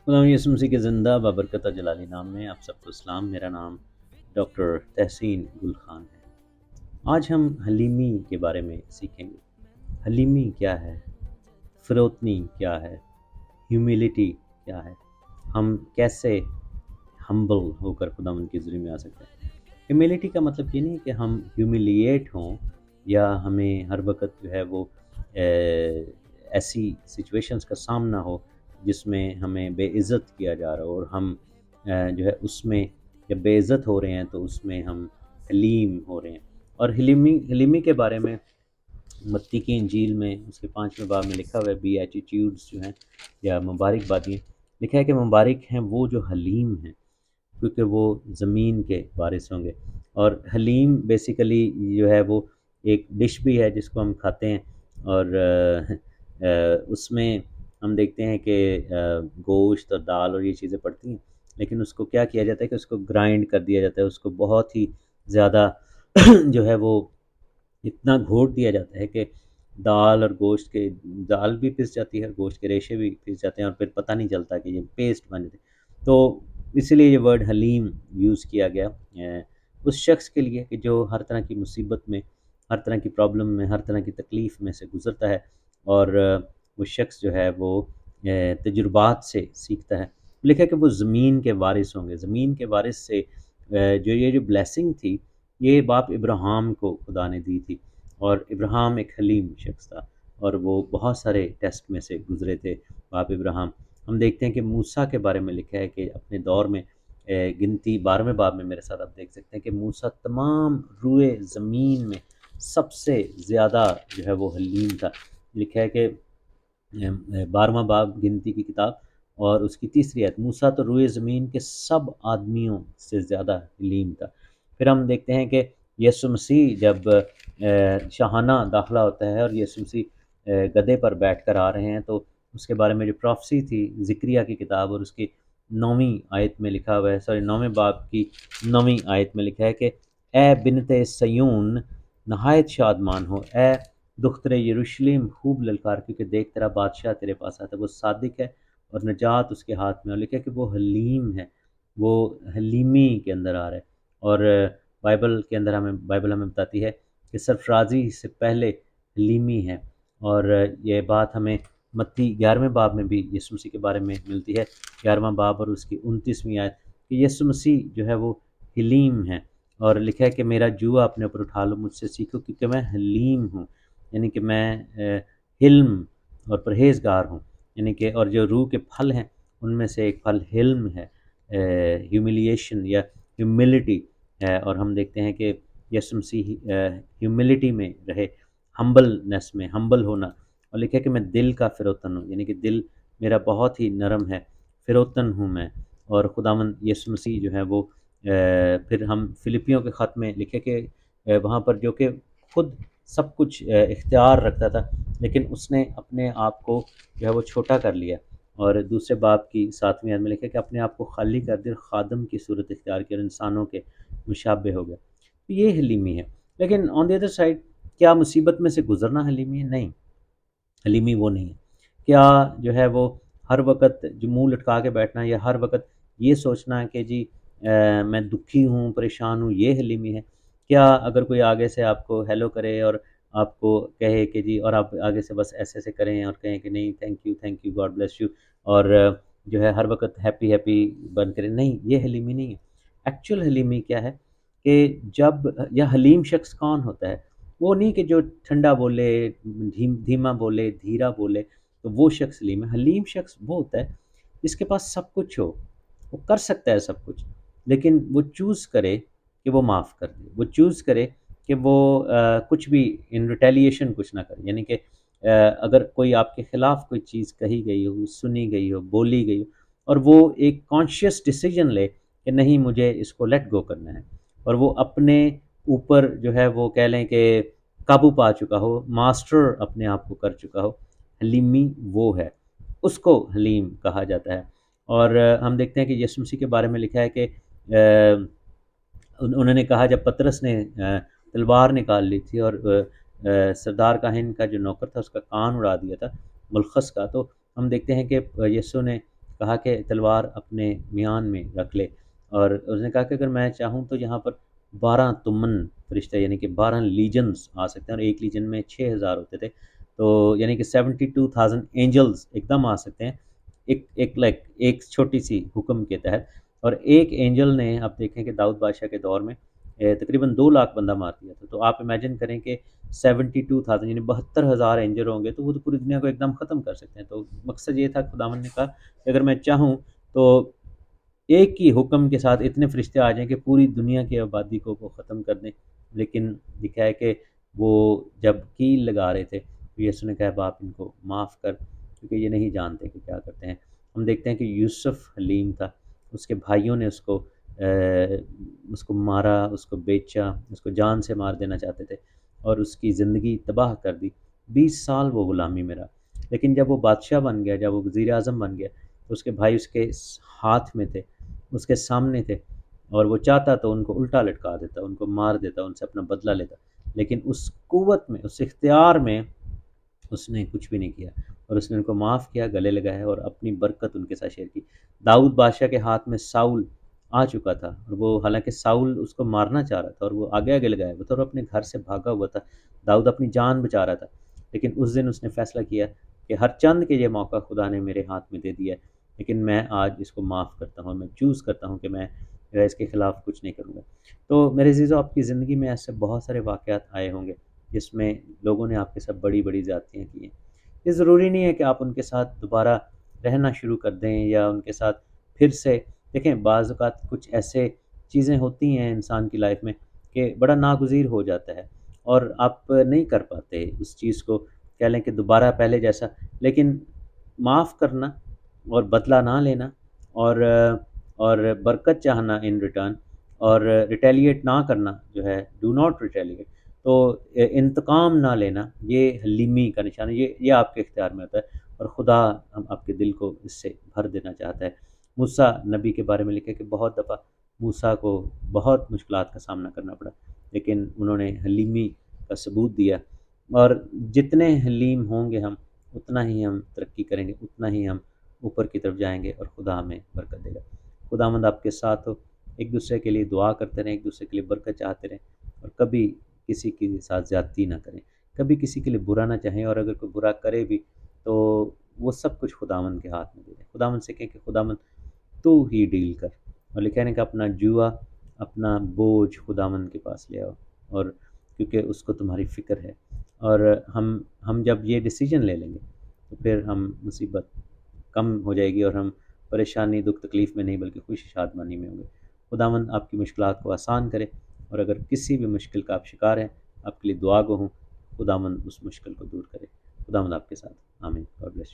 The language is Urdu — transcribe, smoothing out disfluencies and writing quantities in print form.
غلام یسوع مسیح کے زندہ بابرکتہ جلالی نام میں آپ سب کو اسلام۔ میرا نام ڈاکٹر تحسین گل خان ہے۔ آج ہم حلیمی کے بارے میں سیکھیں گے۔ حلیمی کیا ہے؟ فروتنی کیا ہے؟ ہیوملٹی کیا ہے؟ ہم کیسے ہمبل ہو کر خداوند کی حضوری میں آ سکتے ہیں؟ ہیوملٹی کا مطلب یہ نہیں کہ ہم ہیوملیٹ ہوں یا ہمیں ہر وقت جو ہے وہ ایسی سچویشنز کا سامنا ہو جس میں ہمیں بے عزت کیا جا رہا ہو، اور ہم جو ہے اس میں جب بے عزت ہو رہے ہیں تو اس میں ہم حلیم ہو رہے ہیں۔ اور حلیمی کے بارے میں متی کی انجیل میں اس کے 5ویں باب میں لکھا ہوا ہے، بی ایٹیٹیوڈز جو ہیں یا مبارک بادیاں، لکھا ہے کہ مبارک ہیں وہ جو حلیم ہیں کیونکہ وہ زمین کے وارث ہوں گے۔ اور حلیم بیسیکلی جو ہے وہ ایک ڈش بھی ہے جس کو ہم کھاتے ہیں، اور اس میں ہم دیکھتے ہیں کہ گوشت اور دال اور یہ چیزیں پڑتی ہیں، لیکن اس کو کیا کیا جاتا ہے کہ اس کو گرائنڈ کر دیا جاتا ہے، اس کو بہت ہی زیادہ جو ہے وہ اتنا گھوٹ دیا جاتا ہے کہ دال اور گوشت کے دال بھی پس جاتی ہے اور گوشت کے ریشے بھی پس جاتے ہیں، اور پھر پتہ نہیں چلتا کہ یہ پیسٹ بن جاتے ہیں۔ تو اسی لیے یہ ورڈ حلیم یوز کیا گیا اس شخص کے لیے کہ جو ہر طرح کی مصیبت میں، ہر طرح کی پرابلم میں، ہر طرح کی تکلیف میں سے گزرتا ہے، اور وہ شخص جو ہے وہ تجربات سے سیکھتا ہے۔ لکھا ہے کہ وہ زمین کے وارث ہوں گے۔ زمین کے وارث سے جو بلیسنگ تھی، یہ باپ ابراہیم کو خدا نے دی تھی، اور ابراہیم ایک حلیم شخص تھا، اور وہ بہت سارے ٹیسٹ میں سے گزرے تھے باپ ابراہیم۔ ہم دیکھتے ہیں کہ موسیٰ کے بارے میں لکھا ہے کہ اپنے دور میں گنتی 12ویں باب میں میرے ساتھ آپ دیکھ سکتے ہیں کہ موسیٰ تمام روئے زمین میں سب سے زیادہ جو ہے وہ حلیم تھا۔ لکھا ہے کہ 12واں باب گنتی کی کتاب اور اس کی 3 آیت، موسیٰ تو روئے زمین کے سب آدمیوں سے زیادہ حلیم تھا۔ پھر ہم دیکھتے ہیں کہ یسوع مسیح جب شاہانہ داخلہ ہوتا ہے اور یسوع مسیح گدھے پر بیٹھ کر آ رہے ہیں، تو اس کے بارے میں جو پروفیسی تھی زکریا کی کتاب اور اس کی 9ویں آیت میں لکھا ہوا ہے، 9ویں باب کی 9ویں آیت میں لکھا ہے کہ اے بنت سیون نہایت شادمان ہو، اے دختر یروشلم خوب للکار، کیونکہ دیکھ تیرا بادشاہ تیرے پاس آتا ہے، وہ صادق ہے اور نجات اس کے ہاتھ میں۔ اور لکھا ہے کہ وہ حلیم ہے، وہ حلیمی کے اندر آ رہا ہے۔ اور بائبل ہمیں بتاتی ہے کہ سرفرازی سے پہلے حلیمی ہے، اور یہ بات ہمیں متی 11ویں باب میں بھی یسوع مسیح کے بارے میں ملتی ہے، 11واں باب اور اس کی 29ویں آیت، کہ یسوع مسیح جو ہے وہ حلیم ہے۔ اور لکھا ہے کہ میرا جوا اپنے اوپر اٹھا لو، مجھ سے سیکھو کیونکہ میں حلیم ہوں، یعنی کہ میں حلم اور پرہیزگار ہوں، یعنی کہ اور جو روح کے پھل ہیں ان میں سے ایک پھل حلم ہے، ہیوملیشن یا ہیوملٹی ہے۔ اور ہم دیکھتے ہیں کہ یسوع مسیح ہیوملٹی میں رہے، ہمبلنس میں، ہمبل ہونا۔ اور لکھا ہے کہ میں دل کا فروتن ہوں، یعنی کہ دل میرا بہت ہی نرم ہے، فروتن ہوں میں۔ اور خداوند یسوع مسیح جو ہے وہ پھر ہم فلپیوں کے خط میں لکھے کہ وہاں پر جو کہ خود سب کچھ اختیار رکھتا تھا، لیکن اس نے اپنے آپ کو جو ہے وہ چھوٹا کر لیا، اور دوسرے باب کی 7ویں آیت میں لکھا کہ اپنے آپ کو خالی کر دیا، خادم کی صورت اختیار کی اور انسانوں کے مشابہ ہو گیا۔ تو یہ حلیمی ہے۔ لیکن آن دی ادر سائڈ، کیا مصیبت میں سے گزرنا حلیمی ہے؟ نہیں، حلیمی وہ نہیں ہے۔ کیا جو ہے وہ ہر وقت جو منہ لٹکا کے بیٹھنا یا ہر وقت یہ سوچنا ہے کہ جی میں دکھی ہوں، پریشان ہوں، یہ حلیمی ہے؟ کیا اگر کوئی آگے سے آپ کو ہیلو کرے اور آپ کو کہے کہ جی، اور آپ آگے سے بس ایسے ایسے کریں اور کہیں کہ نہیں thank you God bless you, اور جو ہے ہر وقت ہیپی ہیپی بن کریں؟ نہیں، یہ حلیمی نہیں ہے۔ ایکچوئل حلیمی کیا ہے کہ جب، یا حلیم شخص کون ہوتا ہے؟ وہ نہیں کہ جو ٹھنڈا بولے، دھیما بولے، دھیرا بولے تو وہ شخص حلیم ہے۔ حلیم شخص وہ ہوتا ہے جس کے پاس سب کچھ ہو، وہ کر سکتا ہے سب کچھ، لیکن وہ چوز کرے کہ وہ معاف کر دے، وہ چوز کرے کہ وہ کچھ بھی ان ریٹیلیشن کچھ نہ کرے، یعنی کہ اگر کوئی آپ کے خلاف کوئی چیز کہی گئی ہو، سنی گئی ہو، بولی گئی ہو، اور وہ ایک کانشیس ڈیسیجن لے کہ نہیں، مجھے اس کو لیٹ گو کرنا ہے، اور وہ اپنے اوپر جو ہے وہ کہہ لیں کہ قابو پا چکا ہو، ماسٹر اپنے آپ کو کر چکا ہو، حلیمی وہ ہے، اس کو حلیم کہا جاتا ہے۔ اور ہم دیکھتے ہیں کہ یسوع مسیح کے بارے میں لکھا ہے کہ انہوں نے کہا جب پطرس نے تلوار نکال لی تھی اور سردار کاہن کا جو نوکر تھا اس کا کان اڑا دیا تھا، ملخص کا، تو ہم دیکھتے ہیں کہ یسوع نے کہا کہ تلوار اپنے میان میں رکھ لے، اور اس نے کہا کہ اگر میں چاہوں تو یہاں پر 12 تمن فرشتے یعنی کہ 12 لیجنز آ سکتے ہیں، اور ایک لیجن میں 6000 ہوتے تھے، تو یعنی کہ 72,000 اینجلز ایک دم آ سکتے ہیں ایک چھوٹی سی حکم کے تحت۔ اور ایک اینجل نے آپ دیکھیں کہ داؤد بادشاہ کے دور میں تقریباً 2 لاکھ بندہ مار دیا تھا، تو آپ امیجن کریں کہ 72,000 یعنی 72,000 اینجل ہوں گے تو وہ تو پوری دنیا کو ایک دم ختم کر سکتے ہیں۔ تو مقصد یہ تھا، خداوند نے کہا کہ اگر میں چاہوں تو ایک ہی حکم کے ساتھ اتنے فرشتے آ جائیں کہ پوری دنیا کی آبادی کو وہ ختم کر دیں، لیکن لکھا ہے کہ وہ جب کیل لگا رہے تھے تو یسوع نے کہا باپ ان کو معاف کر، کیونکہ یہ نہیں جانتے کہ کیا کرتے ہیں۔ ہم دیکھتے ہیں کہ یوسف حلیم تھا، اس کے بھائیوں نے اس کو مارا، اس کو بیچا، اس کو جان سے مار دینا چاہتے تھے اور اس کی زندگی تباہ کر دی۔ 20 سال وہ غلامی میں رہا، لیکن جب وہ بادشاہ بن گیا، جب وہ وزیر اعظم بن گیا، تو اس کے بھائی اس کے ہاتھ میں تھے، اس کے سامنے تھے، اور وہ چاہتا تو ان کو الٹا لٹکا دیتا، ان کو مار دیتا، ان سے اپنا بدلہ لیتا، لیکن اس قوت میں، اس اختیار میں اس نے کچھ بھی نہیں کیا، اور اس نے ان کو معاف کیا، گلے لگایا اور اپنی برکت ان کے ساتھ شیئر کی۔ داؤد بادشاہ کے ہاتھ میں ساؤل آ چکا تھا، اور وہ حالانکہ ساؤل اس کو مارنا چاہ رہا تھا اور وہ آگے آگے لگایا ہوا تھا اور اپنے گھر سے بھاگا ہوا تھا، داؤد اپنی جان بچا رہا تھا، لیکن اس دن اس نے فیصلہ کیا کہ ہر چند کے یہ موقع خدا نے میرے ہاتھ میں دے دیا ہے، لیکن میں آج اس کو معاف کرتا ہوں، میں چوز کرتا ہوں کہ میں اس کے خلاف کچھ نہیں کروں گا۔ تو میرے عزیزو، آپ کی زندگی میں ایسے بہت سارے واقعات آئے ہوں گے جس میں لوگوں نے آپ کے ساتھ بڑی بڑی زیادتیاں کی ہیں۔ یہ ضروری نہیں ہے کہ آپ ان کے ساتھ دوبارہ رہنا شروع کر دیں یا ان کے ساتھ پھر سے، دیکھیں بعض اوقات کچھ ایسے چیزیں ہوتی ہیں انسان کی لائف میں کہ بڑا ناگزیر ہو جاتا ہے اور آپ نہیں کر پاتے اس چیز کو، کہہ لیں کہ دوبارہ پہلے جیسا، لیکن معاف کرنا اور بدلہ نہ لینا اور برکت چاہنا ان ریٹرن، اور ریٹیلیٹ نہ کرنا جو ہے، ڈو ناٹ ریٹیلیٹ، تو انتقام نہ لینا، یہ حلیمی کا نشان ہے، یہ آپ کے اختیار میں ہوتا ہے، اور خدا ہم آپ کے دل کو اس سے بھر دینا چاہتا ہے۔ موسیٰ نبی کے بارے میں لکھے کہ بہت دفعہ موسیٰ کو بہت مشکلات کا سامنا کرنا پڑا، لیکن انہوں نے حلیمی کا ثبوت دیا، اور جتنے حلیم ہوں گے ہم، اتنا ہی ہم ترقی کریں گے، اتنا ہی ہم اوپر کی طرف جائیں گے اور خدا ہمیں برکت دے گا۔ خداوند آپ کے ساتھ ہو، ایک دوسرے کے لیے دعا کرتے رہیں، ایک دوسرے کے لیے برکت چاہتے رہیں، اور کبھی کسی کے ساتھ زیادتی نہ کریں، کبھی کسی کے لیے برا نہ چاہیں، اور اگر کوئی برا کرے بھی تو وہ سب کچھ خداوند کے ہاتھ میں دے دیں۔ خداوند سے کہیں کہ خداوند تو ہی ڈیل کر، اور لکھا ہے کہ اپنا جوا، اپنا بوجھ خداوند کے پاس لے آؤ، اور کیونکہ اس کو تمہاری فکر ہے، اور ہم جب یہ ڈیسیجن لے لیں گے تو پھر ہم مصیبت کم ہو جائے گی، اور ہم پریشانی دکھ تکلیف میں نہیں بلکہ خوشی شادمانی میں ہوں گے۔ خداوند آپ کی مشکلات کو آسان کرے، اور اگر کسی بھی مشکل کا آپ شکار ہیں، آپ کے لیے دعا گو ہوں، خداوند اس مشکل کو دور کرے۔ خداوند آپ کے ساتھ، آمین۔ God bless you.